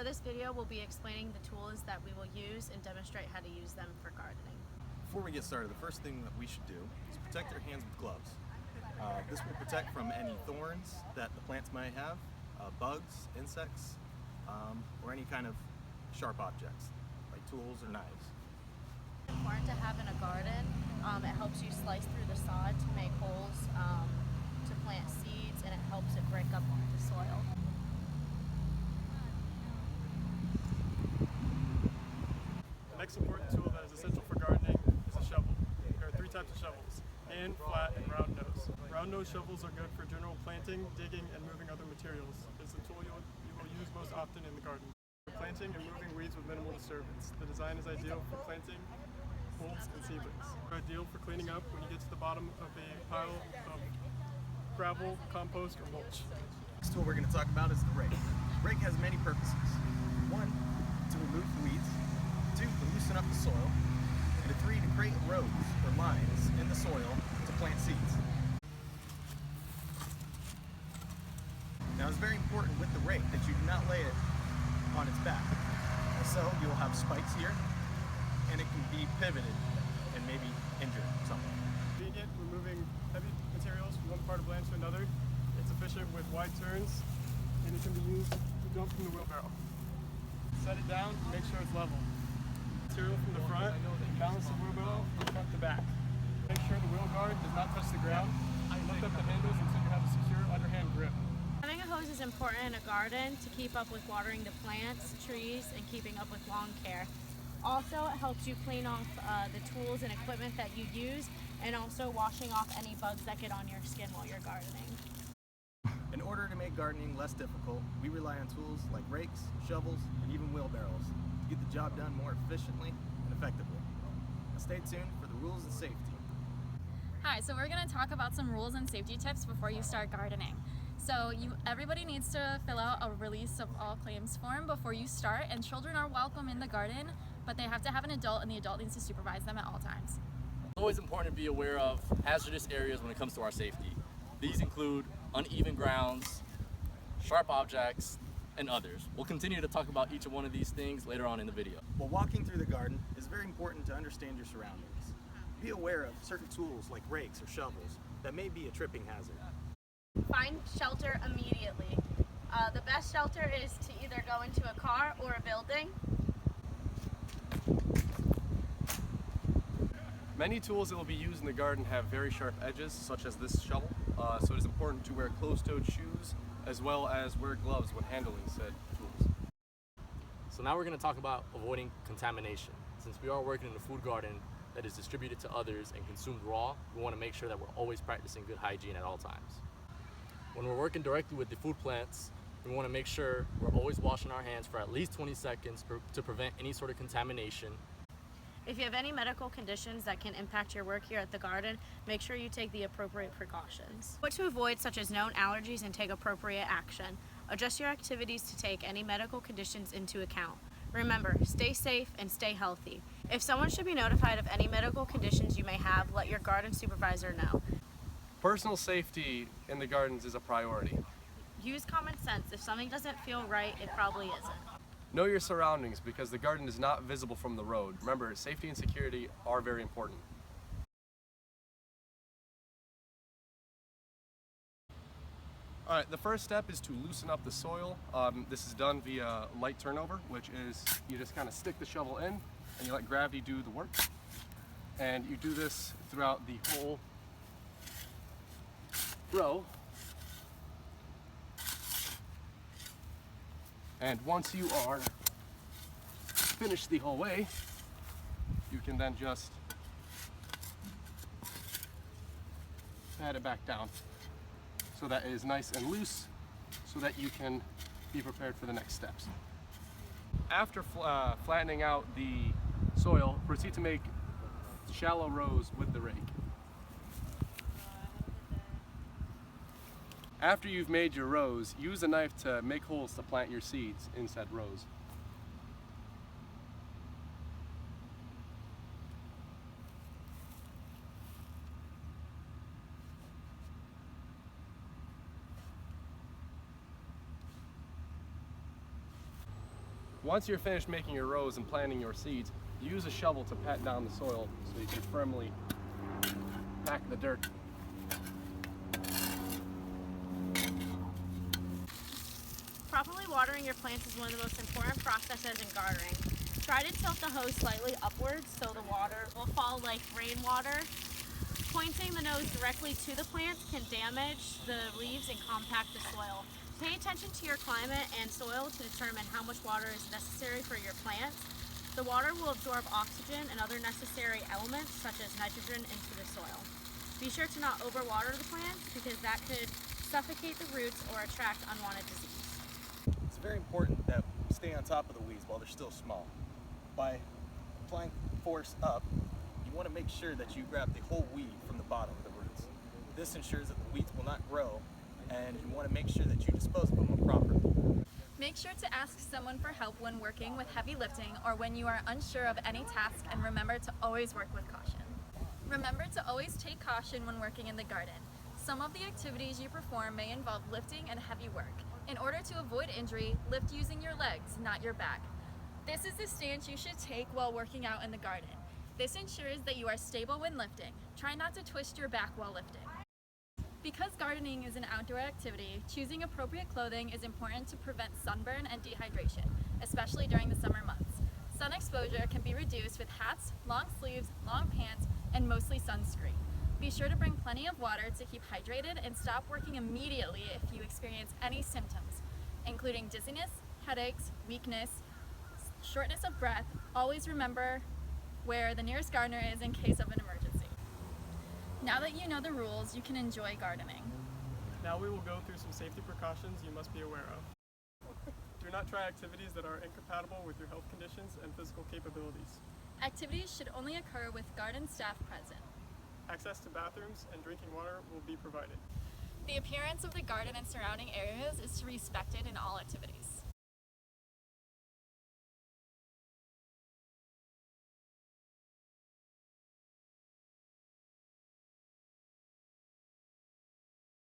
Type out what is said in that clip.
this video, we'll be explaining the tools that we will use and demonstrate how to use them for gardening. Before we get started, the first thing that we should do is protect our hands with gloves. This will protect from any thorns that the plants might have, bugs, insects, or any kind of sharp objects like tools or knives. It's important to have in a garden. It helps you slice through the sod to make holes to plant seeds, and it helps it break up the soil. The next important tool that is essential for gardening is a shovel. There are 3 types of shovels: hand, flat, and round nose. Round nose shovels are good for general planting, digging, and moving other materials. It's the tool you will use most often in the garden. For planting and moving weeds with minimal disturbance. The design is ideal for planting bulbs and seedlings. They're ideal for cleaning up when you get to the bottom of a pile of gravel, compost, or mulch. Next tool we're going to talk about is the rake. The rake has many purposes. 1, to remove weeds. 2, to loosen up the soil. And 3, to create rows or lines in the soil to plant seeds. Now it's very important with the rake that you do not lay it on its back. So you'll have spikes here, and it can be pivoted and maybe injure something. Convenient, removing heavy materials from one part of land to another. It's efficient with wide turns, and it can be used to dump from the wheelbarrow. Set it down, make sure it's level. Material from the front, balance the wheelbarrow from front to back. Make sure the wheel guard does not touch the ground. Lift up the handles until you have a secure underhand grip. Having a hose is important in a garden to keep up with watering the plants, trees, and keeping up with lawn care. Also, it helps you clean off the tools and equipment that you use, and also washing off any bugs that get on your skin while you're gardening. In order to make gardening less difficult, we rely on tools like rakes, shovels, and even wheelbarrows to get the job done more efficiently and effectively. Now stay tuned for the rules and safety. Hi, so we're going to talk about some rules and safety tips before you start gardening. So everybody needs to fill out a release of all claims form before you start, and children are welcome in the garden, but they have to have an adult, and the adult needs to supervise them at all times. It's always important to be aware of hazardous areas when it comes to our safety. These include uneven grounds, sharp objects, and others. We'll continue to talk about each one of these things later on in the video. While walking through the garden, it's very important to understand your surroundings. Be aware of certain tools like rakes or shovels that may be a tripping hazard. Find shelter immediately. The best shelter is to either go into a car or a building. Many tools that will be used in the garden have very sharp edges, such as this shovel, so it is important to wear closed-toed shoes as well as wear gloves when handling said tools. So now we're going to talk about avoiding contamination. Since we are working in a food garden that is distributed to others and consumed raw, we want to make sure that we're always practicing good hygiene at all times. When we're working directly with the food plants, we want to make sure we're always washing our hands for at least 20 seconds to prevent any sort of contamination. If you have any medical conditions that can impact your work here at the garden, make sure you take the appropriate precautions. What to avoid, such as known allergies, and take appropriate action. Adjust your activities to take any medical conditions into account. Remember, stay safe and stay healthy. If someone should be notified of any medical conditions you may have, let your garden supervisor know. Personal safety in the gardens is a priority. Use common sense. If something doesn't feel right, it probably isn't. Know your surroundings because the garden is not visible from the road. Remember, safety and security are very important. Alright, the first step is to loosen up the soil. This is done via light turnover, which is you just kind of stick the shovel in and you let gravity do the work. And you do this throughout the whole row. And once you are finished the whole way, you can then just pat it back down so that it is nice and loose so that you can be prepared for the next steps. After flattening out the soil, proceed to make shallow rows with the rake. After you've made your rows, use a knife to make holes to plant your seeds in said rows. Once you're finished making your rows and planting your seeds, use a shovel to pat down the soil so you can firmly pack the dirt. Properly watering your plants is one of the most important processes in gardening. Try to tilt the hose slightly upwards so the water will fall like rainwater. Pointing the nose directly to the plants can damage the leaves and compact the soil. Pay attention to your climate and soil to determine how much water is necessary for your plants. The water will absorb oxygen and other necessary elements such as nitrogen into the soil. Be sure to not overwater the plants because that could suffocate the roots or attract unwanted disease. It's very important that we stay on top of the weeds while they're still small. By applying force up, you want to make sure that you grab the whole weed from the bottom of the roots. This ensures that the weeds will not grow, and you want to make sure that you dispose of them properly. Make sure to ask someone for help when working with heavy lifting or when you are unsure of any task, and remember to always work with caution. Remember to always take caution when working in the garden. Some of the activities you perform may involve lifting and heavy work. In order to avoid injury, lift using your legs, not your back. This is the stance you should take while working out in the garden. This ensures that you are stable when lifting. Try not to twist your back while lifting. Because gardening is an outdoor activity, choosing appropriate clothing is important to prevent sunburn and dehydration, especially during the summer months. Sun exposure can be reduced with hats, long sleeves, long pants, and mostly sunscreen. Be sure to bring plenty of water to keep hydrated and stop working immediately if you experience any symptoms, including dizziness, headaches, weakness, shortness of breath. Always remember where the nearest gardener is in case of an emergency. Now that you know the rules, you can enjoy gardening. Now we will go through some safety precautions you must be aware of. Do not try activities that are incompatible with your health conditions and physical capabilities. Activities should only occur with garden staff present. Access to bathrooms and drinking water will be provided. The appearance of the garden and surrounding areas is respected in all activities.